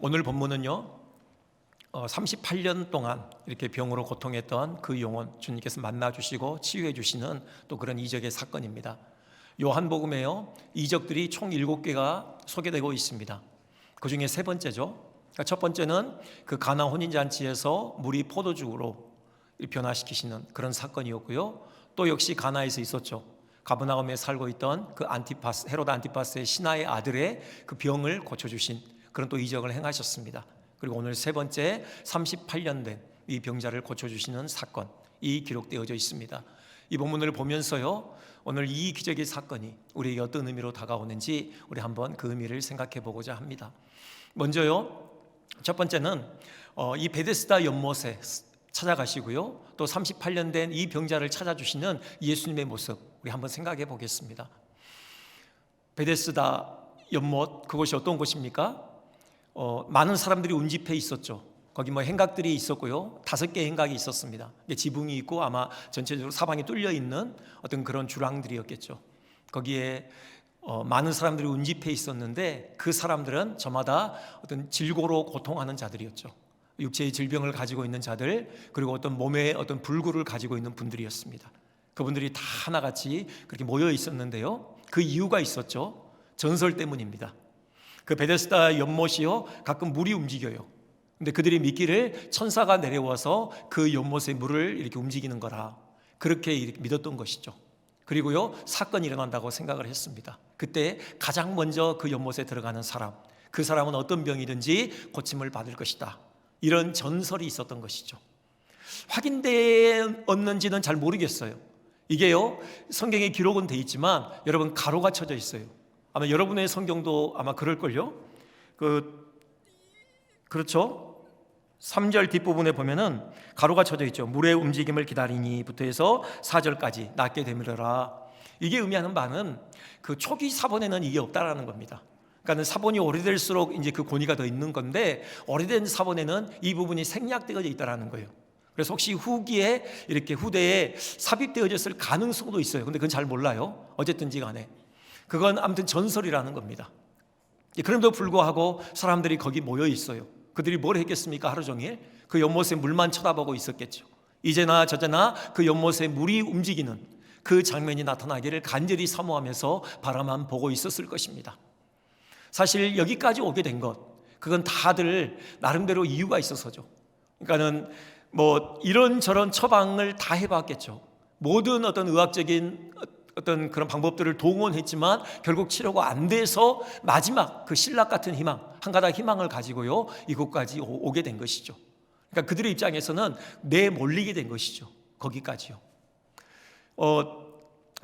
오늘 본문은요 38년 동안 이렇게 병으로 고통했던 그 영혼 주님께서 만나주시고 치유해 주시는 또 그런 이적의 사건입니다. 요한복음에요 이적들이 총 7개가 소개되고 있습니다. 그 중에 세 번째죠. 첫 번째는 그 가나 혼인잔치에서 물이 포도주로 변화시키시는 그런 사건이었고요. 또 역시 가나에서 있었죠. 가버나움에 살고 있던 그 안티파스, 헤로드 안티파스의 신하의 아들의 그 병을 고쳐주신 그런 또 이적을 행하셨습니다. 그리고 오늘 세 번째 38년 된 이 병자를 고쳐주시는 사건, 이 기록되어져 있습니다. 이 본문을 보면서요 오늘 이 기적의 사건이 우리에게 어떤 의미로 다가오는지 우리 한번 그 의미를 생각해 보고자 합니다. 먼저요 첫 번째는 이 베데스다 연못에 찾아가시고요 또 38년 된 이 병자를 찾아주시는 예수님의 모습 우리 한번 생각해 보겠습니다. 베데스다 연못, 그곳이 어떤 곳입니까? 많은 사람들이 운집해 있었죠. 거기 행각들이 있었고요 5개의 행각이 있었습니다. 지붕이 있고 아마 전체적으로 사방이 뚫려 있는 어떤 그런 주랑들이었겠죠. 거기에 많은 사람들이 운집해 있었는데 그 사람들은 저마다 어떤 질고로 고통하는 자들이었죠. 육체의 질병을 가지고 있는 자들, 그리고 어떤 몸에 어떤 불구를 가지고 있는 분들이었습니다. 그분들이 다 하나같이 그렇게 모여 있었는데요 그 이유가 있었죠. 전설 때문입니다. 그 베데스다 연못이요 가끔 물이 움직여요. 근데 그들이 믿기를 천사가 내려와서 그 연못의 물을 이렇게 움직이는 거라 그렇게 믿었던 것이죠. 그리고요 사건이 일어난다고 생각을 했습니다. 그때 가장 먼저 그 연못에 들어가는 사람, 그 사람은 어떤 병이든지 고침을 받을 것이다, 이런 전설이 있었던 것이죠. 확인되었는지는 잘 모르겠어요. 이게요 성경에 기록은 돼 있지만 여러분 가로가 쳐져 있어요. 아마 여러분의 성경도 아마 그럴걸요. 그렇죠? 3절 뒷부분에 보면은 가로가 쳐져 있죠. 물의 움직임을 기다리니부터 해서 4절까지 낫게 되밀어라. 이게 의미하는 바는 그 초기 사본에는 이게 없다라는 겁니다. 그러니까 사본이 오래될수록 이제 그 권위가 더 있는 건데 오래된 사본에는 이 부분이 생략되어져 있다라는 거예요. 그래서 혹시 후기에 이렇게 후대에 삽입되어졌을 가능성도 있어요. 근데 그건 잘 몰라요. 어쨌든지 간에 그건 아무튼 전설이라는 겁니다. 그럼에도 불구하고 사람들이 거기 모여 있어요. 그들이 뭘 했겠습니까? 하루 종일 그 연못에 물만 쳐다보고 있었겠죠. 이제나 저제나 그 연못에 물이 움직이는 그 장면이 나타나기를 간절히 사모하면서 바라만 보고 있었을 것입니다. 사실 여기까지 오게 된 것, 그건 다들 나름대로 이유가 있어서죠. 그러니까는 이런저런 처방을 다 해봤겠죠. 모든 어떤 의학적인 어떤 그런 방법들을 동원했지만 결국 치료가 안 돼서 마지막 그 신락 같은 희망, 한 가닥 희망을 가지고요 이곳까지 오게 된 것이죠. 그러니까 그들의 입장에서는 내몰리게 된 것이죠. 거기까지요.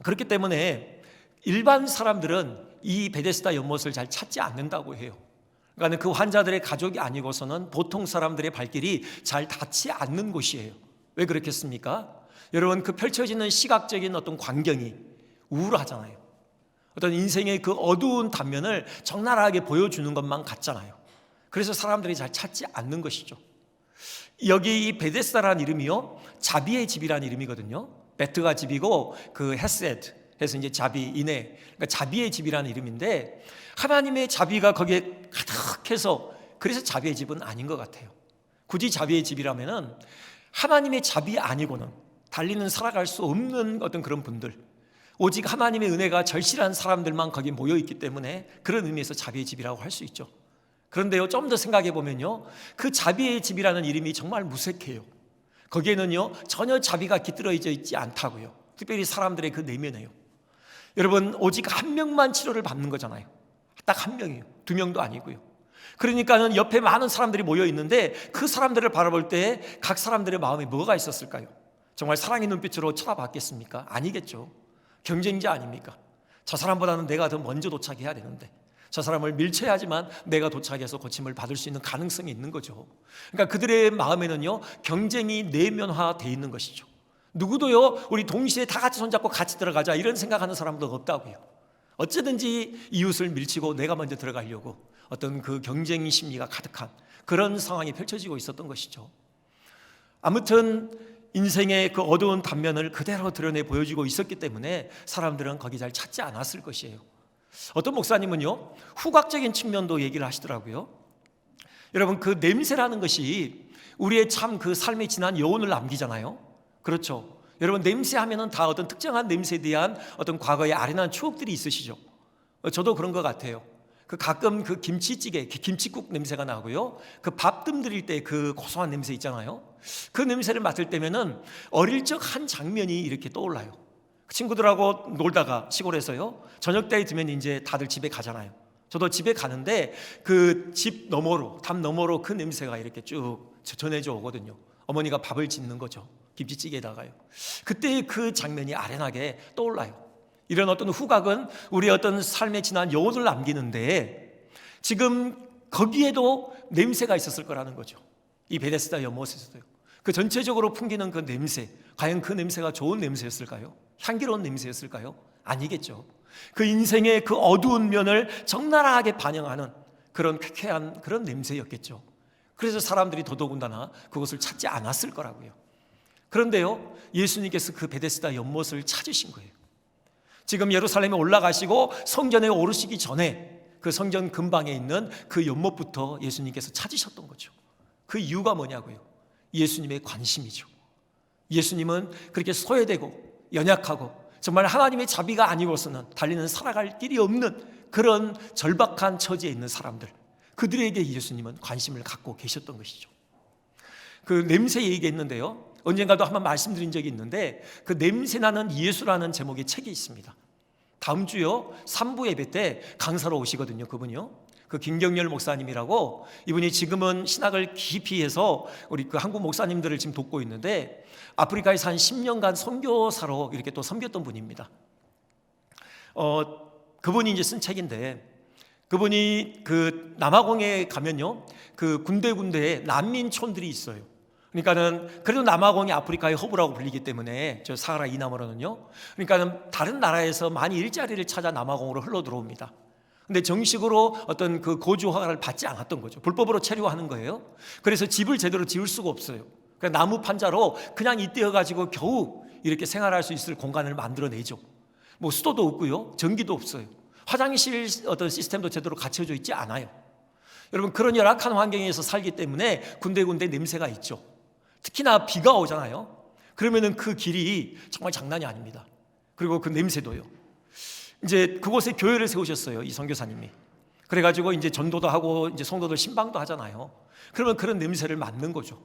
그렇기 때문에 일반 사람들은 이 베데스다 연못을 잘 찾지 않는다고 해요. 그러니까 그 환자들의 가족이 아니고서는 보통 사람들의 발길이 잘 닿지 않는 곳이에요. 왜 그렇겠습니까? 여러분 그 펼쳐지는 시각적인 어떤 광경이 우울하잖아요. 어떤 인생의 그 어두운 단면을 적나라하게 보여주는 것만 같잖아요. 그래서 사람들이 잘 찾지 않는 것이죠. 여기 이 베데스다라는 이름이요 자비의 집이라는 이름이거든요. 베트가 집이고 그 헤세드 해서 이제 자비, 인애, 그러니까 자비의 집이라는 이름인데 하나님의 자비가 거기에 가득해서 그래서 자비의 집은 아닌 것 같아요. 굳이 자비의 집이라면은 하나님의 자비 아니고는 달리는 살아갈 수 없는 어떤 그런 분들, 오직 하나님의 은혜가 절실한 사람들만 거기 모여 있기 때문에 그런 의미에서 자비의 집이라고 할 수 있죠. 그런데요 좀 더 생각해 보면요 그 자비의 집이라는 이름이 정말 무색해요. 거기에는요 전혀 자비가 깃들어져 있지 않다고요. 특별히 사람들의 그 내면에요. 여러분 오직 한 명만 치료를 받는 거잖아요. 딱 한 명이에요. 2명도 아니고요. 그러니까는 옆에 많은 사람들이 모여 있는데 그 사람들을 바라볼 때 각 사람들의 마음에 뭐가 있었을까요? 정말 사랑의 눈빛으로 쳐다봤겠습니까? 아니겠죠. 경쟁자 아닙니까? 저 사람보다는 내가 더 먼저 도착해야 되는데 저 사람을 밀쳐야지만 내가 도착해서 고침을 받을 수 있는 가능성이 있는 거죠. 그러니까 그들의 마음에는요 경쟁이 내면화되어 있는 것이죠. 누구도요 우리 동시에 다 같이 손잡고 같이 들어가자 이런 생각하는 사람도 없다고요. 어쩌든지 이웃을 밀치고 내가 먼저 들어가려고 어떤 그 경쟁 심리가 가득한 그런 상황이 펼쳐지고 있었던 것이죠. 아무튼 인생의 그 어두운 단면을 그대로 드러내 보여주고 있었기 때문에 사람들은 거기 잘 찾지 않았을 것이에요. 어떤 목사님은요 후각적인 측면도 얘기를 하시더라고요. 여러분, 그 냄새라는 것이 우리의 참 그 삶에 지난 여운을 남기잖아요. 그렇죠? 여러분, 냄새 하면은 다 어떤 특정한 냄새에 대한 어떤 과거의 아련한 추억들이 있으시죠? 저도 그런 것 같아요. 그 가끔 그 김치찌개, 김치국 냄새가 나고요. 그 밥 뜸들일 때 그 고소한 냄새 있잖아요. 그 냄새를 맡을 때면은 어릴 적 한 장면이 이렇게 떠올라요. 친구들하고 놀다가 시골에서요, 저녁 때에 되면 이제 다들 집에 가잖아요. 저도 집에 가는데 그 집 너머로, 담 너머로 그 냄새가 이렇게 쭉 전해져 오거든요. 어머니가 밥을 짓는 거죠. 김치찌개에다가요. 그때 그 장면이 아련하게 떠올라요. 이런 어떤 후각은 우리의 어떤 삶에 지난 여운을 남기는데, 지금 거기에도 냄새가 있었을 거라는 거죠. 이 베데스다 연못에서도요. 그 전체적으로 풍기는 그 냄새, 과연 그 냄새가 좋은 냄새였을까요? 향기로운 냄새였을까요? 아니겠죠. 그 인생의 그 어두운 면을 적나라하게 반영하는 그런 쾌쾌한 그런 냄새였겠죠. 그래서 사람들이 더더군다나 그것을 찾지 않았을 거라고요. 그런데요, 예수님께서 그 베데스다 연못을 찾으신 거예요. 지금 예루살렘에 올라가시고 성전에 오르시기 전에 그 성전 근방에 있는 그 연못부터 예수님께서 찾으셨던 거죠. 그 이유가 뭐냐고요? 예수님의 관심이죠. 예수님은 그렇게 소외되고 연약하고 정말 하나님의 자비가 아니고서는 달리는 살아갈 길이 없는 그런 절박한 처지에 있는 사람들, 그들에게 예수님은 관심을 갖고 계셨던 것이죠. 그 냄새 얘기했는데요, 언젠가도 한번 말씀드린 적이 있는데, 그 냄새나는 예수라는 제목의 책이 있습니다. 다음 주요 3부 예배 때 강사로 오시거든요. 그분이요, 그 김경열 목사님이라고, 이분이 지금은 신학을 깊이 해서 우리 그 한국 목사님들을 지금 돕고 있는데, 아프리카에서 한 10년간 선교사로 이렇게 또 섬겼던 분입니다. 그분이 이제 쓴 책인데, 그분이 그 남아공에 가면요, 그 군데군데에 난민촌들이 있어요. 그러니까는 그래도 남아공이 아프리카의 허브라고 불리기 때문에, 저 사하라 이남으로는요, 그러니까는 다른 나라에서 많이 일자리를 찾아 남아공으로 흘러 들어옵니다. 근데 정식으로 어떤 그 거주 허가를 받지 않았던 거죠. 불법으로 체류하는 거예요. 그래서 집을 제대로 지을 수가 없어요. 그러니까 나무 판자로 그냥 잇대어 가지고 겨우 이렇게 생활할 수 있을 공간을 만들어내죠. 뭐 수도도 없고요, 전기도 없어요. 화장실 어떤 시스템도 제대로 갖춰져 있지 않아요. 여러분, 그런 열악한 환경에서 살기 때문에 군데군데 냄새가 있죠. 특히나 비가 오잖아요. 그러면은 그 길이 정말 장난이 아닙니다. 그리고 그 냄새도요. 이제 그곳에 교회를 세우셨어요, 이 선교사님이. 그래가지고 이제 전도도 하고 이제 성도들 신방도 하잖아요. 그러면 그런 냄새를 맡는 거죠.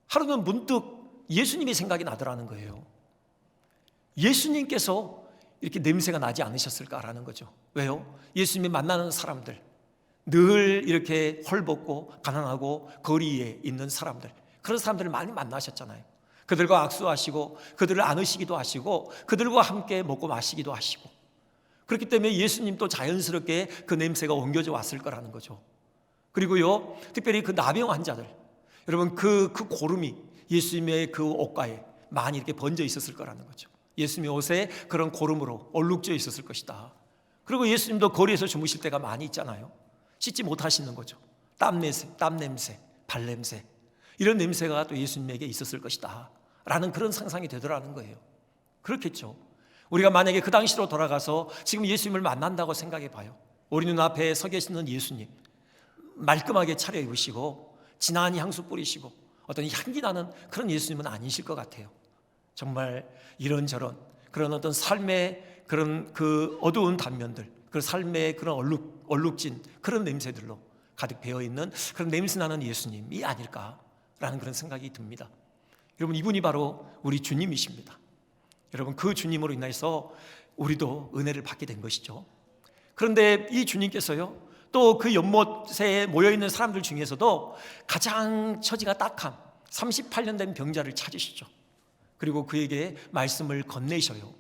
하루는 문득 예수님이 생각이 나더라는 거예요. 예수님께서 이렇게 냄새가 나지 않으셨을까라는 거죠. 왜요? 예수님이 만나는 사람들, 늘 이렇게 헐벗고 가난하고 거리에 있는 사람들, 그런 사람들을 많이 만나셨잖아요. 그들과 악수하시고 그들을 안으시기도 하시고 그들과 함께 먹고 마시기도 하시고, 그렇기 때문에 예수님도 자연스럽게 그 냄새가 옮겨져 왔을 거라는 거죠. 그리고요, 특별히 그 나병 환자들, 여러분, 그 고름이 예수님의 그 옷가에 많이 이렇게 번져 있었을 거라는 거죠. 예수님의 옷에 그런 고름으로 얼룩져 있었을 것이다. 그리고 예수님도 거리에서 주무실 때가 많이 있잖아요. 씻지 못하시는 거죠. 땀 냄새, 발냄새, 이런 냄새가 또 예수님에게 있었을 것이다 라는 그런 상상이 되더라는 거예요. 그렇겠죠. 우리가 만약에 그 당시로 돌아가서 지금 예수님을 만난다고 생각해 봐요. 우리 눈앞에 서 계시는 예수님, 말끔하게 차려입으시고 진한 향수 뿌리시고 어떤 향기 나는 그런 예수님은 아니실 것 같아요. 정말 이런저런 그런 어떤 삶의 그런 그 어두운 단면들, 그 삶의 그런 얼룩진 그런 냄새들로 가득 배어있는 그런 냄새나는 예수님이 아닐까라는 그런 생각이 듭니다. 여러분, 이분이 바로 우리 주님이십니다. 여러분, 그 주님으로 인해서 우리도 은혜를 받게 된 것이죠. 그런데 이 주님께서요, 또 그 연못에 모여있는 사람들 중에서도 가장 처지가 딱한 38년 된 병자를 찾으시죠. 그리고 그에게 말씀을 건네셔요.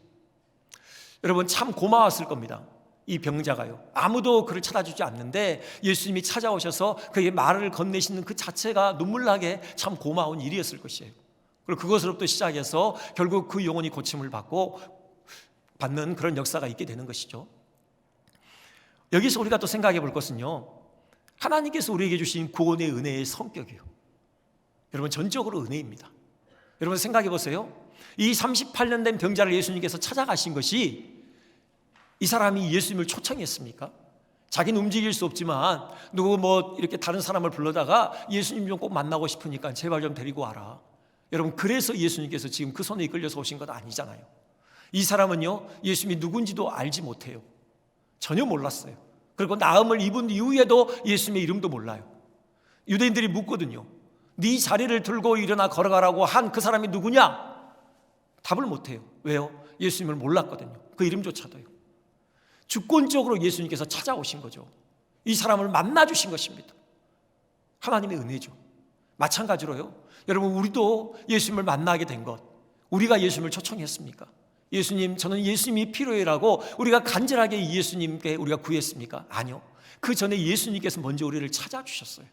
여러분, 참 고마웠을 겁니다. 이 병자가요, 아무도 그를 찾아주지 않는데 예수님이 찾아오셔서 그에게 말을 건네시는 그 자체가 눈물나게 참 고마운 일이었을 것이에요. 그리고 그것으로부터 시작해서 결국 그 영혼이 고침을 받는 그런 역사가 있게 되는 것이죠. 여기서 우리가 또 생각해 볼 것은요, 하나님께서 우리에게 주신 구원의 은혜의 성격이에요. 여러분, 전적으로 은혜입니다. 여러분, 생각해 보세요. 이 38년 된 병자를 예수님께서 찾아가신 것이 이 사람이 예수님을 초청했습니까? 자기는 움직일 수 없지만 누구 이렇게 다른 사람을 불러다가 예수님 좀 꼭 만나고 싶으니까 제발 좀 데리고 와라. 여러분, 그래서 예수님께서 지금 그 손에 이끌려서 오신 것 아니잖아요. 이 사람은요, 예수님이 누군지도 알지 못해요. 전혀 몰랐어요. 그리고 나음을 입은 이후에도 예수님의 이름도 몰라요. 유대인들이 묻거든요. 네 자리를 들고 일어나 걸어가라고 한 그 사람이 누구냐? 답을 못해요. 왜요? 예수님을 몰랐거든요. 그 이름조차도요. 주권적으로 예수님께서 찾아오신 거죠. 이 사람을 만나주신 것입니다. 하나님의 은혜죠. 마찬가지로요, 여러분, 우리도 예수님을 만나게 된 것, 우리가 예수님을 초청했습니까? 예수님, 저는 예수님이 필요해라고 우리가 간절하게 예수님께 우리가 구했습니까? 아니요. 그 전에 예수님께서 먼저 우리를 찾아주셨어요.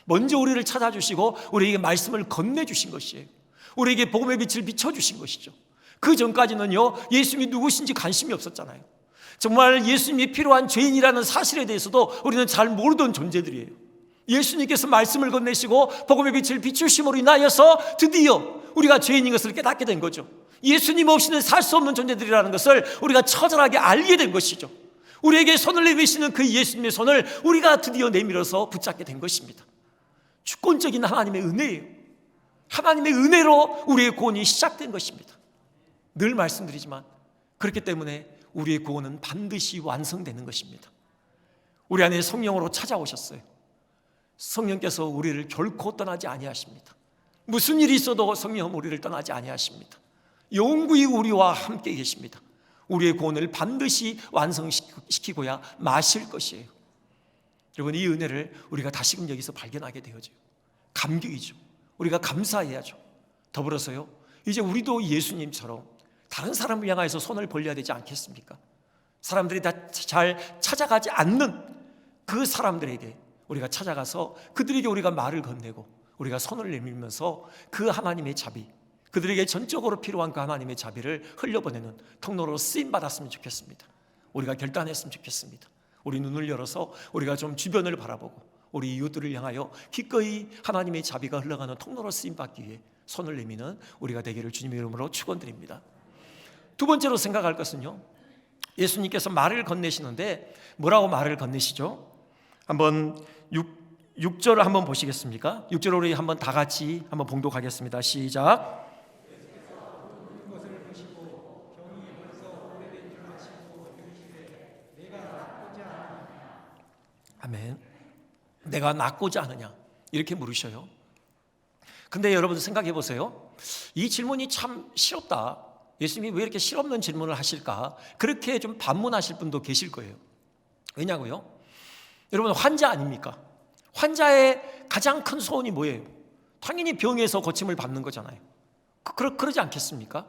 먼저 우리를 찾아주시고 우리에게 말씀을 건네주신 것이에요. 우리에게 복음의 빛을 비춰주신 것이죠. 그 전까지는요, 예수님이 누구신지 관심이 없었잖아요. 정말 예수님이 필요한 죄인이라는 사실에 대해서도 우리는 잘 모르던 존재들이에요. 예수님께서 말씀을 건네시고 복음의 빛을 비추심으로 인하여서 드디어 우리가 죄인인 것을 깨닫게 된 거죠. 예수님 없이는 살 수 없는 존재들이라는 것을 우리가 처절하게 알게 된 것이죠. 우리에게 손을 내미시는 그 예수님의 손을 우리가 드디어 내밀어서 붙잡게 된 것입니다. 주권적인 하나님의 은혜예요. 하나님의 은혜로 우리의 구원이 시작된 것입니다. 늘 말씀드리지만 그렇기 때문에 우리의 구원은 반드시 완성되는 것입니다. 우리 안에 성령으로 찾아오셨어요. 성령께서 우리를 결코 떠나지 아니하십니다. 무슨 일이 있어도 성령은 우리를 떠나지 아니하십니다. 영구히 우리와 함께 계십니다. 우리의 구원을 반드시 완성시키고야 마실 것이에요. 여러분, 이 은혜를 우리가 다시금 여기서 발견하게 되어져요. 감격이죠. 우리가 감사해야죠. 더불어서요, 이제 우리도 예수님처럼 다른 사람을 향해서 손을 벌려야 되지 않겠습니까? 사람들이 다 잘 찾아가지 않는 그 사람들에게 우리가 찾아가서 그들에게 우리가 말을 건네고 우리가 손을 내밀면서 그 하나님의 자비, 그들에게 전적으로 필요한 그 하나님의 자비를 흘려보내는 통로로 쓰임받았으면 좋겠습니다. 우리가 결단했으면 좋겠습니다. 우리 눈을 열어서 우리가 좀 주변을 바라보고 우리 이웃들을 향하여 기꺼이 하나님의 자비가 흘러가는 통로로 쓰임받기 위해 손을 내미는 우리가 되기를 주님의 이름으로 축원드립니다. 두 번째로 생각할 것은요, 예수님께서 말을 건네시는데 뭐라고 말을 건네시죠? 한번 6절을 한번 보시겠습니까? 6절 우리 한번 다 같이 한번 봉독하겠습니다. 시작. 아멘. 내가 낫고자 하느냐, 이렇게 물으셔요. 근데 여러분 생각해 보세요. 이 질문이 참 실없다. 예수님이 왜 이렇게 실없는 질문을 하실까? 그렇게 좀 반문하실 분도 계실 거예요. 왜냐고요? 여러분, 환자 아닙니까? 환자의 가장 큰 소원이 뭐예요? 당연히 병에서 고침을 받는 거잖아요. 그러지 않겠습니까?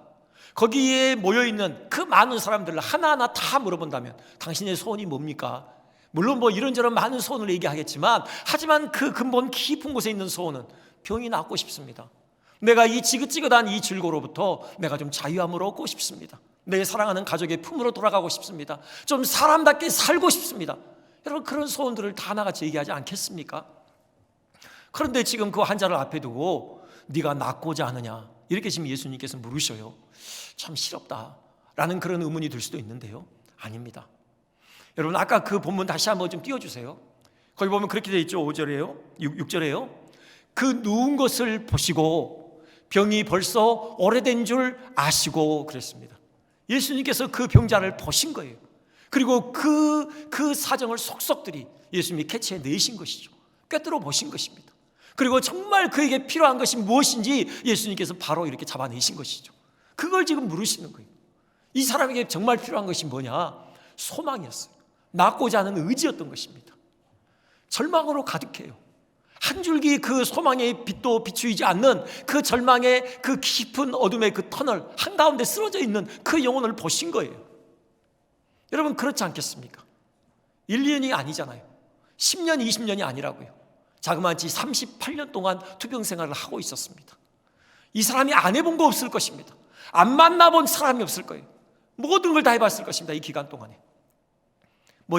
거기에 모여있는 그 많은 사람들을 하나하나 다 물어본다면 당신의 소원이 뭡니까? 물론 이런저런 많은 소원을 얘기하겠지만, 하지만 그 근본 깊은 곳에 있는 소원은 병이 낫고 싶습니다. 내가 이 지긋지긋한 이 질고로부터 내가 좀 자유함을 얻고 싶습니다. 내 사랑하는 가족의 품으로 돌아가고 싶습니다. 좀 사람답게 살고 싶습니다. 여러분, 그런 소원들을 다 하나같이 얘기하지 않겠습니까? 그런데 지금 그 환자를 앞에 두고 네가 낫고자 하느냐, 이렇게 지금 예수님께서 물으셔요. 참 실없다라는 그런 의문이 들 수도 있는데요, 아닙니다. 여러분, 아까 그 본문 다시 한번 좀 띄워주세요. 거기 보면 그렇게 되어 있죠. 5절에요 6절에요 그 누운 것을 보시고 병이 벌써 오래된 줄 아시고 그랬습니다. 예수님께서 그 병자를 보신 거예요. 그리고 그 사정을 속속들이 예수님이 캐치해 내신 것이죠. 꿰뚫어 보신 것입니다. 그리고 정말 그에게 필요한 것이 무엇인지 예수님께서 바로 이렇게 잡아내신 것이죠. 그걸 지금 물으시는 거예요. 이 사람에게 정말 필요한 것이 뭐냐? 소망이었어요. 낫고자 하는 의지였던 것입니다. 절망으로 가득해요. 한 줄기 그 소망의 빛도 비추이지 않는 그 절망의 그 깊은 어둠의 그 터널 한가운데 쓰러져 있는 그 영혼을 보신 거예요. 여러분, 그렇지 않겠습니까? 1, 2년이 아니잖아요. 10년, 20년이 아니라고요. 자그마치 38년 동안 투병 생활을 하고 있었습니다. 이 사람이 안 해본 거 없을 것입니다. 안 만나본 사람이 없을 거예요. 모든 걸 다 해봤을 것입니다. 이 기간 동안에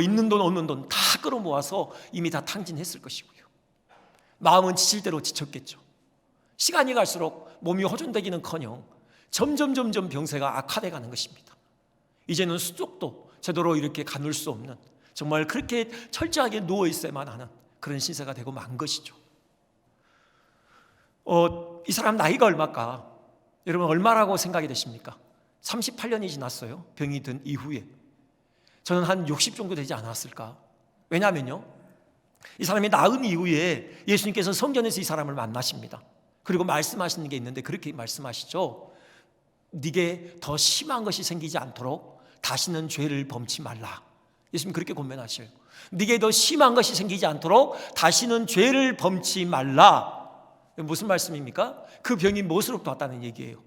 있는 돈 없는 돈 다 끌어모아서 이미 다 탕진했을 것이고요. 마음은 지칠 대로 지쳤겠죠. 시간이 갈수록 몸이 호전되기는커녕 점점 병세가 악화돼 가는 것입니다. 이제는 수족도 제대로 이렇게 가눌 수 없는, 정말 그렇게 철저하게 누워 있어야만 하는 그런 신세가 되고 만 것이죠. 이 사람 나이가 얼마일까? 여러분 얼마라고 생각이 되십니까? 38년이 지났어요. 병이 든 이후에. 저는 한 60 정도 되지 않았을까? 왜냐하면요, 이 사람이 나은 이후에 예수님께서 성전에서 이 사람을 만나십니다. 그리고 말씀하시는 게 있는데 그렇게 말씀하시죠. 네게 더 심한 것이 생기지 않도록 다시는 죄를 범치 말라. 예수님 그렇게 권면하셔요. 네게 더 심한 것이 생기지 않도록 다시는 죄를 범치 말라. 무슨 말씀입니까? 그 병이 무엇으로부터 왔다는 얘기예요?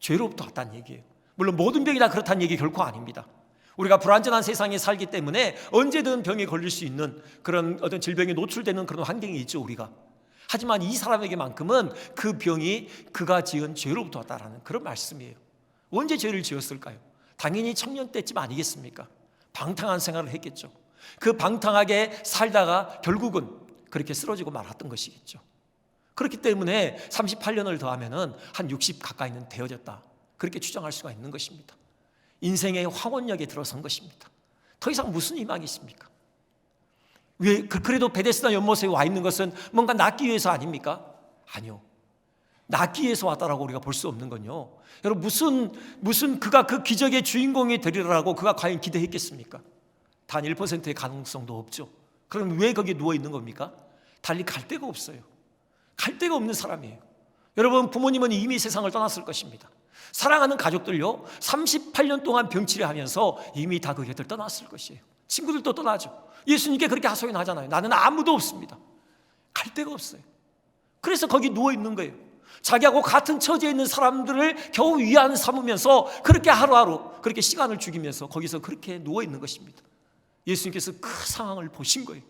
죄로부터 왔다는 얘기예요. 물론 모든 병이 다 그렇다는 얘기 결코 아닙니다. 우리가 불안전한 세상에 살기 때문에 언제든 병에 걸릴 수 있는 그런 어떤 질병에 노출되는 그런 환경이 있죠, 우리가. 하지만 이 사람에게만큼은 그 병이 그가 지은 죄로부터 왔다라는 그런 말씀이에요. 언제 죄를 지었을까요? 당연히 청년 때쯤 아니겠습니까? 방탕한 생활을 했겠죠. 그 방탕하게 살다가 결국은 그렇게 쓰러지고 말았던 것이겠죠. 그렇기 때문에 38년을 더하면은 한 60 가까이는 되어졌다. 그렇게 추정할 수가 있는 것입니다. 인생의 황혼역에 들어선 것입니다. 더 이상 무슨 희망이 있습니까? 왜 그래도 베데스다 연못에 와 있는 것은 뭔가 낫기 위해서 아닙니까? 아니요. 낫기 위해서 왔다라고 우리가 볼 수 없는 건요, 여러분 무슨 그가 그 기적의 주인공이 되리라고 그가 과연 기대했겠습니까? 단 1%의 가능성도 없죠. 그럼 왜 거기에 누워 있는 겁니까? 달리 갈 데가 없어요. 갈 데가 없는 사람이에요. 여러분 부모님은 이미 세상을 떠났을 것입니다. 사랑하는 가족들요 38년 동안 병치레 하면서 이미 다 그 곁을 떠났을 것이에요. 친구들도 떠나죠. 예수님께 그렇게 하소연하잖아요. 나는 아무도 없습니다. 갈 데가 없어요. 그래서 거기 누워 있는 거예요. 자기하고 같은 처지에 있는 사람들을 겨우 위안 삼으면서 그렇게 하루하루 그렇게 시간을 죽이면서 거기서 그렇게 누워 있는 것입니다. 예수님께서 그 상황을 보신 거예요.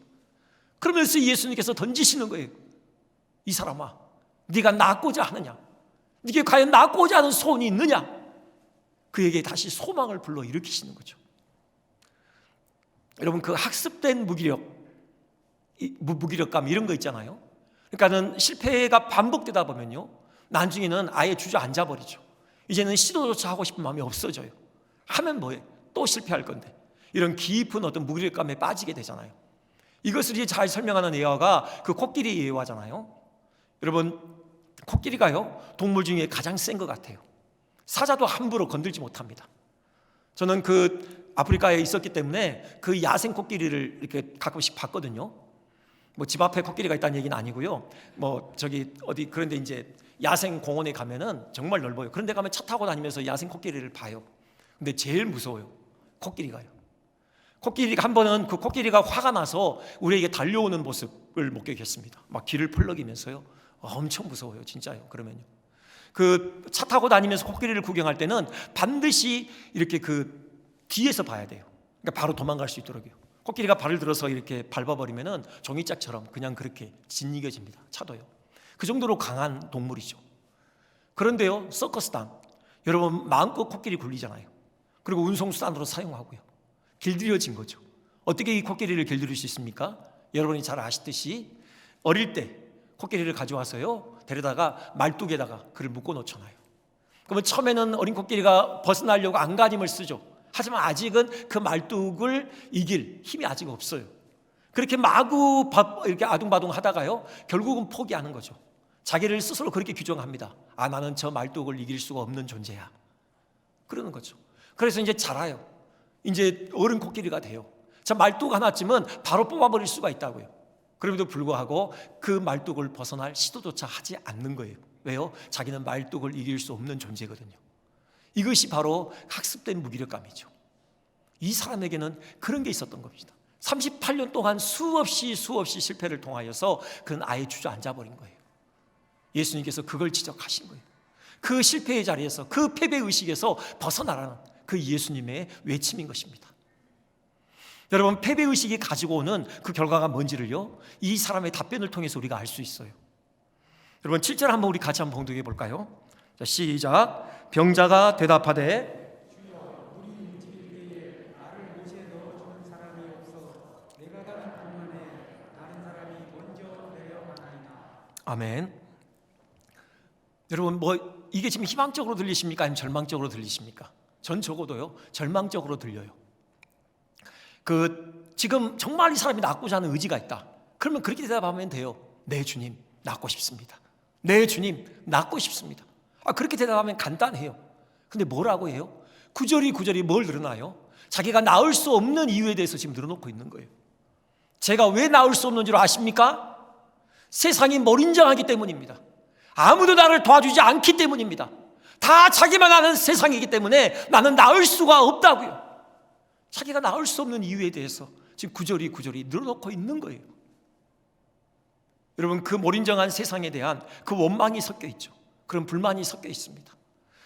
그러면서 예수님께서 던지시는 거예요. 이 사람아, 네가 낫고자 하느냐? 네게 과연 낫고자 하는 소원이 있느냐? 그에게 다시 소망을 불러일으키시는 거죠. 여러분 그 학습된 무기력감 이런 거 있잖아요. 그러니까는 실패가 반복되다 보면요 나중에는 아예 주저앉아 버리죠. 이제는 시도조차 하고 싶은 마음이 없어져요. 하면 뭐해? 또 실패할 건데. 이런 깊은 어떤 무기력감에 빠지게 되잖아요. 이것을 이제 잘 설명하는 예화가 그 코끼리 예화잖아요. 여러분 코끼리가요 동물 중에 가장 센 것 같아요. 사자도 함부로 건들지 못합니다. 저는 그 아프리카에 있었기 때문에 그 야생 코끼리를 이렇게 가끔씩 봤거든요. 뭐 집 앞에 코끼리가 있다는 얘기는 아니고요. 뭐 저기 어디 그런데 이제 야생 공원에 가면은 정말 넓어요. 그런데 가면 차 타고 다니면서 야생 코끼리를 봐요. 근데 제일 무서워요. 코끼리가요. 코끼리가 한 번은 그 코끼리가 화가 나서 우리에게 달려오는 모습을 목격했습니다. 막 귀를 펄럭이면서요. 엄청 무서워요, 진짜요. 그러면요. 그 차 타고 다니면서 코끼리를 구경할 때는 반드시 이렇게 그 뒤에서 봐야 돼요. 그러니까 바로 도망갈 수 있도록요. 코끼리가 발을 들어서 이렇게 밟아버리면은 종이짝처럼 그냥 그렇게 짓이겨집니다. 차도요. 그 정도로 강한 동물이죠. 그런데요, 서커스단 여러분 마음껏 코끼리 굴리잖아요. 그리고 운송수단으로 사용하고요. 길들여진 거죠. 어떻게 이 코끼리를 길들일 수 있습니까? 여러분이 잘 아시듯이 어릴 때 코끼리를 가져와서요 데려다가 말뚝에다가 그를 묶어 놓잖아요. 그러면 처음에는 어린 코끼리가 벗어나려고 안간힘을 쓰죠. 하지만 아직은 그 말뚝을 이길 힘이 아직 없어요. 그렇게 마구 이렇게 아둥바둥 하다가요 결국은 포기하는 거죠. 자기를 스스로 그렇게 규정합니다. 아, 나는 저 말뚝을 이길 수가 없는 존재야. 그러는 거죠. 그래서 이제 자라요. 이제 어른 코끼리가 돼요. 저 말뚝 하나쯤은 바로 뽑아버릴 수가 있다고요. 그럼에도 불구하고 그 말뚝을 벗어날 시도조차 하지 않는 거예요. 왜요? 자기는 말뚝을 이길 수 없는 존재거든요. 이것이 바로 학습된 무기력감이죠. 이 사람에게는 그런 게 있었던 겁니다. 38년 동안 수없이 실패를 통하여서 그는 아예 주저앉아 버린 거예요. 예수님께서 그걸 지적하신 거예요. 그 실패의 자리에서 그 패배의식에서 벗어나라는 그 예수님의 외침인 것입니다. 여러분 패배의식이 가지고 오는 그 결과가 뭔지를요 이 사람의 답변을 통해서 우리가 알 수 있어요. 여러분 7절 한번 우리 같이 한번 봉독해 볼까요? 자, 시작. 병자가 대답하되 주여 우리 움직일 때에 나를 못에 넣어주는 사람이 없어 내가 가는 동안에 다른 사람이 먼저 내려가나이다. 아멘. 여러분 뭐 이게 지금 희망적으로 들리십니까? 아니면 절망적으로 들리십니까? 전 적어도요 절망적으로 들려요. 그 지금 정말 이 사람이 낫고자 하는 의지가 있다. 그러면 그렇게 대답하면 돼요. 네 주님, 낫고 싶습니다. 네 주님, 낫고 싶습니다. 그렇게 대답하면 간단해요. 근데 뭐라고 해요? 구절이 뭘 늘어나요? 자기가 나을 수 없는 이유에 대해서 지금 늘어놓고 있는 거예요. 제가 왜 나을 수 없는 줄 아십니까? 세상이 몰인정하기 때문입니다. 아무도 나를 도와주지 않기 때문입니다. 다 자기만 아는 세상이기 때문에 나는 나을 수가 없다고요. 자기가 나을 수 없는 이유에 대해서 지금 구절이 늘어놓고 있는 거예요. 여러분, 그 몰인정한 세상에 대한 그 원망이 섞여 있죠. 그런 불만이 섞여 있습니다.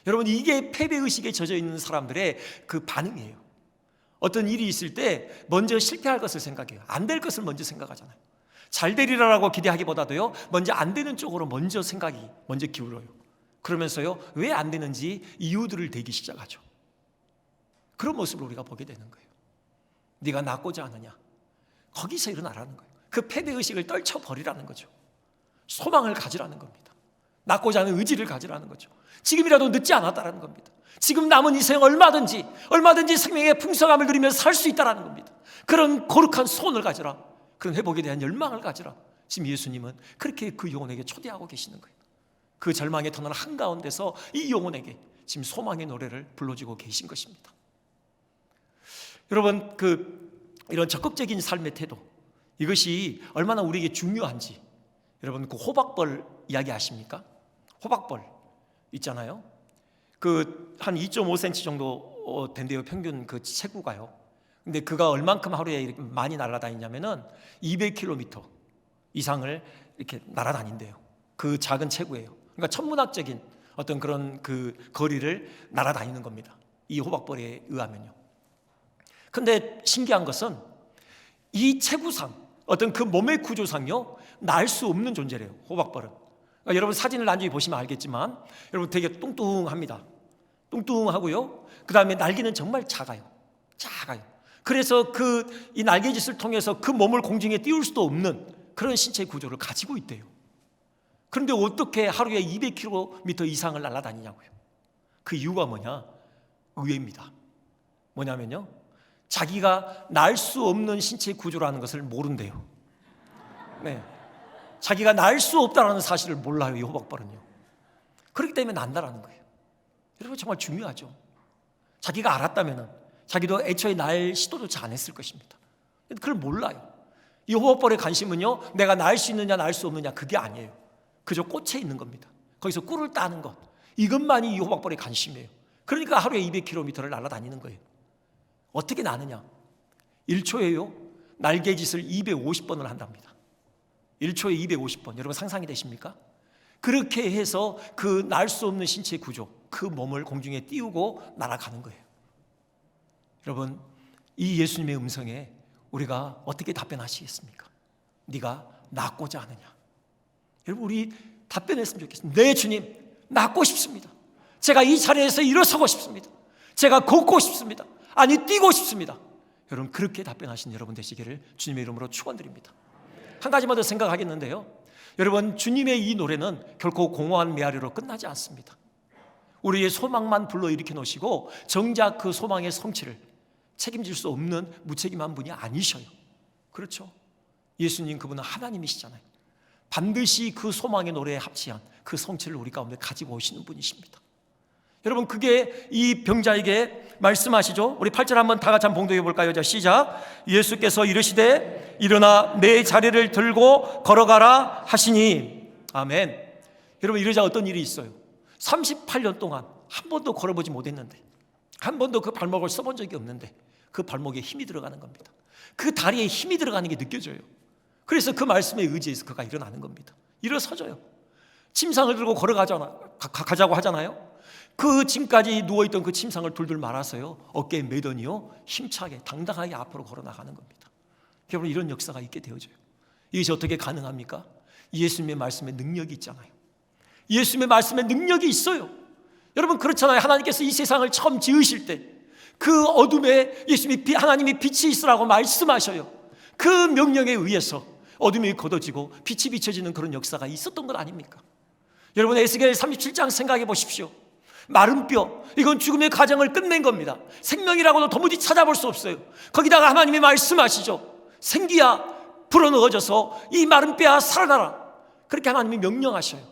여러분, 이게 패배의식에 젖어 있는 사람들의 그 반응이에요. 어떤 일이 있을 때 먼저 실패할 것을 생각해요. 안 될 것을 먼저 생각하잖아요. 잘 되리라고 기대하기보다도요, 먼저 안 되는 쪽으로 생각이 먼저 기울어요. 그러면서요, 왜 안 되는지 이유들을 대기 시작하죠. 그런 모습을 우리가 보게 되는 거예요. 네가 낫고자 하느냐? 거기서 일어나라는 거예요. 그 패배의식을 떨쳐버리라는 거죠. 소망을 가지라는 겁니다. 낫고자 하는 의지를 가지라는 거죠. 지금이라도 늦지 않았다라는 겁니다. 지금 남은 이 생 얼마든지 생명의 풍성함을 누리며 살 수 있다라는 겁니다. 그런 거룩한 소원을 가지라. 그런 회복에 대한 열망을 가지라. 지금 예수님은 그렇게 그 영혼에게 초대하고 계시는 거예요. 그 절망의 터널 한가운데서 이 영혼에게 지금 소망의 노래를 불러주고 계신 것입니다. 여러분, 이런 적극적인 삶의 태도, 이것이 얼마나 우리에게 중요한지, 여러분, 그 호박벌 이야기 아십니까? 호박벌 있잖아요. 한 2.5cm 정도 된대요, 평균 그 체구가요. 근데 그가 얼만큼 하루에 이렇게 많이 날아다니냐면은 200km 이상을 이렇게 날아다닌대요. 그 작은 체구예요. 그러니까 천문학적인 어떤 그런 그 거리를 날아다니는 겁니다. 이 호박벌에 의하면요. 근데 신기한 것은 이 체구상, 어떤 그 몸의 구조상요, 날 수 없는 존재래요, 호박벌은. 그러니까 여러분 사진을 나중에 보시면 알겠지만, 여러분 되게 뚱뚱합니다. 뚱뚱하고요. 그 다음에 날개는 정말 작아요. 그래서 이 날개짓을 통해서 그 몸을 공중에 띄울 수도 없는 그런 신체 구조를 가지고 있대요. 그런데 어떻게 하루에 200km 이상을 날아다니냐고요. 그 이유가 뭐냐? 의외입니다. 뭐냐면요, 자기가 날 수 없는 신체 구조라는 것을 모른대요. 네, 자기가 날 수 없다는 사실을 몰라요, 이 호박벌은요. 그렇기 때문에 난다라는 거예요. 여러분, 정말 중요하죠. 자기가 알았다면 자기도 애초에 날 시도조차 안 했을 것입니다. 그걸 몰라요. 이 호박벌의 관심은요, 내가 날 수 있느냐 날 수 없느냐, 그게 아니에요. 그저 꽃에 있는 겁니다. 거기서 꿀을 따는 것, 이것만이 이 호박벌의 관심이에요. 그러니까 하루에 200km를 날아다니는 거예요. 어떻게 나느냐? 1초에요 날개짓을 250번을 한답니다. 1초에 250번. 여러분 상상이 되십니까? 그렇게 해서 그 날 수 없는 신체 구조, 그 몸을 공중에 띄우고 날아가는 거예요. 여러분, 이 예수님의 음성에 우리가 어떻게 답변하시겠습니까? 네가 낫고자 하느냐? 여러분, 우리 답변했으면 좋겠습니다. 네 주님, 낫고 싶습니다. 제가 이 자리에서 일어서고 싶습니다. 제가 걷고 싶습니다. 아니, 뛰고 싶습니다. 여러분, 그렇게 답변하신 여러분 되시기를 주님의 이름으로 축원드립니다. 한 가지만 더 생각하겠는데요, 여러분, 주님의 이 노래는 결코 공허한 메아리로 끝나지 않습니다. 우리의 소망만 불러일으켜 놓으시고 정작 그 소망의 성취를 책임질 수 없는 무책임한 분이 아니셔요. 그렇죠? 예수님, 그분은 하나님이시잖아요. 반드시 그 소망의 노래에 합치한 그 성취를 우리 가운데 가지고 오시는 분이십니다. 여러분, 그게 이 병자에게 말씀하시죠. 우리 8절 한번 다 같이 한번 봉독해 볼까요? 자, 시작. 예수께서 이르시되 일어나 내 자리를 들고 걸어가라 하시니. 아멘. 여러분, 이러자 어떤 일이 있어요? 38년 동안 한 번도 걸어보지 못했는데, 한 번도 그 발목을 써본 적이 없는데 그 발목에 힘이 들어가는 겁니다. 그 다리에 힘이 들어가는 게 느껴져요. 그래서 그 말씀에 의지해서 그가 일어나는 겁니다. 일어서져요. 침상을 들고 가자고 하잖아요. 그 지금까지 누워있던 그 침상을 둘둘 말아서요, 어깨에 매더니요, 힘차게 당당하게 앞으로 걸어나가는 겁니다. 여러분, 이런 역사가 있게 되어져요. 이것이 어떻게 가능합니까? 예수님의 말씀에 능력이 있잖아요. 예수님의 말씀에 능력이 있어요. 여러분, 그렇잖아요. 하나님께서 이 세상을 처음 지으실 때 그 어둠에 하나님이 빛이 있으라고 말씀하셔요. 그 명령에 의해서 어둠이 걷어지고 빛이 비춰지는 그런 역사가 있었던 것 아닙니까? 여러분, 에스겔 37장 생각해 보십시오. 마른 뼈, 이건 죽음의 과정을 끝낸 겁니다. 생명이라고도 도무지 찾아볼 수 없어요. 거기다가 하나님이 말씀하시죠. 생기야 불어넣어져서 이 마른 뼈야 살아나라. 그렇게 하나님이 명령하셔요.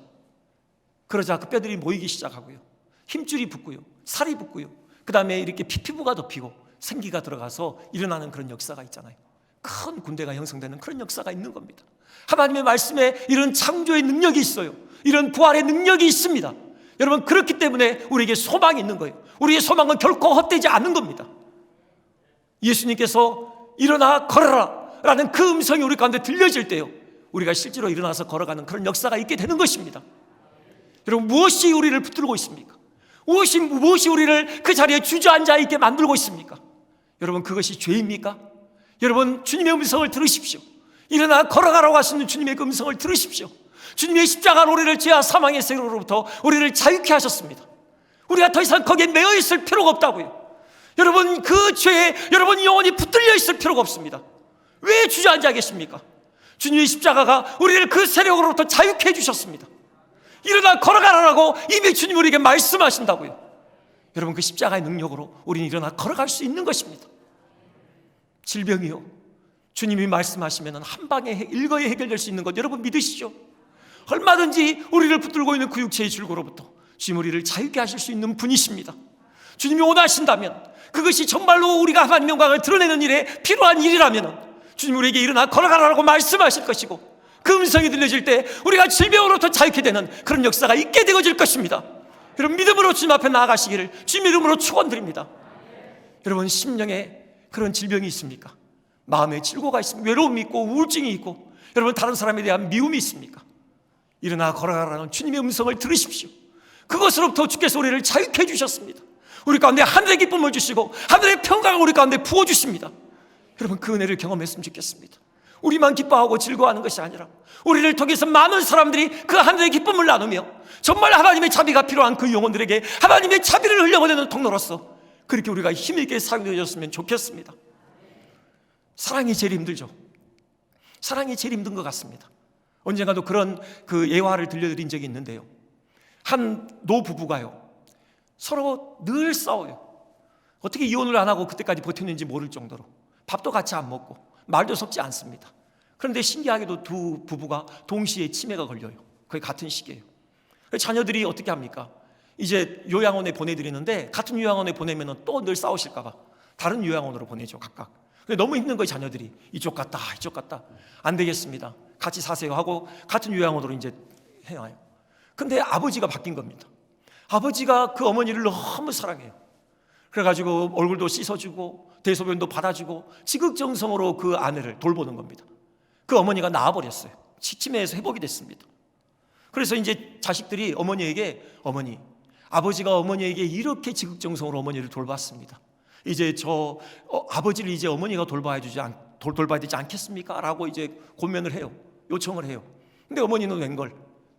그러자 그 뼈들이 모이기 시작하고요, 힘줄이 붙고요, 살이 붙고요, 그 다음에 이렇게 피부가 덮이고 생기가 들어가서 일어나는 그런 역사가 있잖아요. 큰 군대가 형성되는 그런 역사가 있는 겁니다. 하나님의 말씀에 이런 창조의 능력이 있어요. 이런 부활의 능력이 있습니다. 여러분, 그렇기 때문에 우리에게 소망이 있는 거예요. 우리의 소망은 결코 헛되지 않은 겁니다. 예수님께서 일어나 걸어라 라는 그 음성이 우리 가운데 들려질 때요, 우리가 실제로 일어나서 걸어가는 그런 역사가 있게 되는 것입니다. 여러분, 무엇이 우리를 붙들고 있습니까? 무엇이 우리를 그 자리에 주저앉아 있게 만들고 있습니까? 여러분, 그것이 죄입니까? 여러분, 주님의 음성을 들으십시오. 일어나 걸어가라고 하시는 주님의 그 음성을 들으십시오. 주님의 십자가는 우리를 죄와 사망의 세로로부터 우리를 자유케 하셨습니다. 우리가 더 이상 거기에 매여 있을 필요가 없다고요. 여러분, 그 죄에 여러분 영혼이 붙들려 있을 필요가 없습니다. 왜 주저앉아 계십니까? 주님의 십자가가 우리를 그 세력으로부터 자유케 해주셨습니다. 일어나 걸어가라고 이미 주님 우리에게 말씀하신다고요. 여러분, 그 십자가의 능력으로 우리는 일어나 걸어갈 수 있는 것입니다. 질병이요, 주님이 말씀하시면 한 방에 일거에 해결될 수 있는 것 여러분 믿으시죠? 얼마든지 우리를 붙들고 있는 그 육체의 줄고로부터 주님 우리를 자유케 하실 수 있는 분이십니다. 주님이 원하신다면, 그것이 정말로 우리가 하나님의 영광을 드러내는 일에 필요한 일이라면 주님 우리에게 일어나 걸어가라고 말씀하실 것이고, 그 음성이 들려질 때 우리가 질병으로부터 자유케 되는 그런 역사가 있게 되어질 것입니다. 여러분, 믿음으로 주님 앞에 나아가시기를 주님 이름으로 축원드립니다. 여러분, 심령에 그런 질병이 있습니까? 마음에 질고가 있습니까? 외로움이 있고 우울증이 있고, 여러분, 다른 사람에 대한 미움이 있습니까? 일어나 걸어가라는 주님의 음성을 들으십시오. 그것으로부터 주께서 우리를 자유케 해주셨습니다. 우리 가운데 하늘의 기쁨을 주시고 하늘의 평강을 우리 가운데 부어주십니다. 여러분, 그 은혜를 경험했으면 좋겠습니다. 우리만 기뻐하고 즐거워하는 것이 아니라 우리를 통해서 많은 사람들이 그 하늘의 기쁨을 나누며 정말 하나님의 자비가 필요한 그 영혼들에게 하나님의 자비를 흘려보내는 통로로서 그렇게 우리가 힘있게 사용되어졌으면 좋겠습니다. 사랑이 제일 힘들죠. 사랑이 제일 힘든 것 같습니다. 언젠가도 그런 그 예화를 들려드린 적이 있는데요, 한 노부부가요, 서로 늘 싸워요. 어떻게 이혼을 안 하고 그때까지 버텼는지 모를 정도로 밥도 같이 안 먹고 말도 섞지 않습니다. 그런데 신기하게도 두 부부가 동시에 치매가 걸려요. 거의 같은 시기예요. 자녀들이 어떻게 합니까? 이제 요양원에 보내드리는데 같은 요양원에 보내면 또 늘 싸우실까 봐 다른 요양원으로 보내죠, 각각. 근데 너무 힘든 거예요. 자녀들이 이쪽 갔다 이쪽 갔다. 안 되겠습니다, 같이 사세요 하고 같은 요양원으로 이제 해와요. 근데 아버지가 바뀐 겁니다. 아버지가 그 어머니를 너무 사랑해요. 그래가지고 얼굴도 씻어주고 대소변도 받아주고 지극정성으로 그 아내를 돌보는 겁니다. 그 어머니가 나아버렸어요. 치매에서 회복이 됐습니다. 그래서 이제 자식들이 어머니에게, 어머니, 아버지가 어머니에게 이렇게 지극정성으로 어머니를 돌봤습니다. 이제 아버지를 이제 어머니가 돌봐야 되지 않겠습니까? 라고 이제 권면을 해요. 요청을 해요. 근데 어머니는 웬걸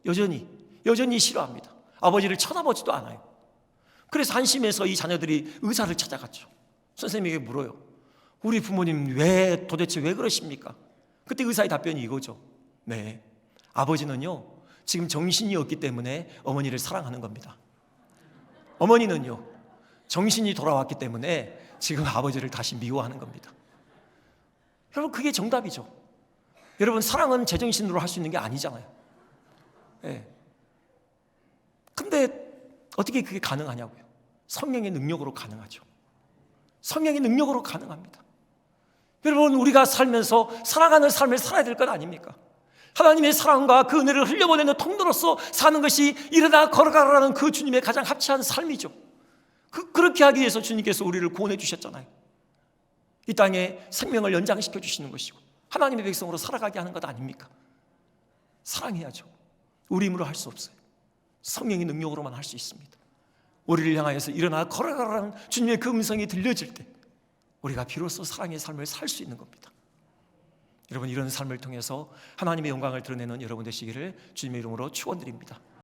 여전히 싫어합니다. 아버지를 쳐다보지도 않아요. 그래서 한심해서 이 자녀들이 의사를 찾아갔죠. 선생님에게 물어요. 우리 부모님 도대체 왜 그러십니까? 그때 의사의 답변이 이거죠. 네, 아버지는요 지금 정신이 없기 때문에 어머니를 사랑하는 겁니다. 어머니는요 정신이 돌아왔기 때문에 지금 아버지를 다시 미워하는 겁니다. 여러분, 그게 정답이죠. 여러분, 사랑은 제정신으로 할 수 있는 게 아니잖아요. 네. 근데 어떻게 그게 가능하냐고요? 성령의 능력으로 가능하죠. 성령의 능력으로 가능합니다. 여러분, 우리가 살면서 사랑하는 삶을 살아야 될 것 아닙니까? 하나님의 사랑과 그 은혜를 흘려보내는 통로로서 사는 것이 일어나 걸어가라는 그 주님의 가장 합치한 삶이죠. 그렇게 하기 위해서 주님께서 우리를 구원해 주셨잖아요. 이 땅에 생명을 연장시켜 주시는 것이고 하나님의 백성으로 살아가게 하는 것 아닙니까? 사랑해야죠. 우리 힘으로 할 수 없어요. 성령의 능력으로만 할 수 있습니다. 우리를 향하여서 일어나 걸어가라는 주님의 그 음성이 들려질 때 우리가 비로소 사랑의 삶을 살 수 있는 겁니다. 여러분, 이런 삶을 통해서 하나님의 영광을 드러내는 여러분 되시기를 주님의 이름으로 축원드립니다.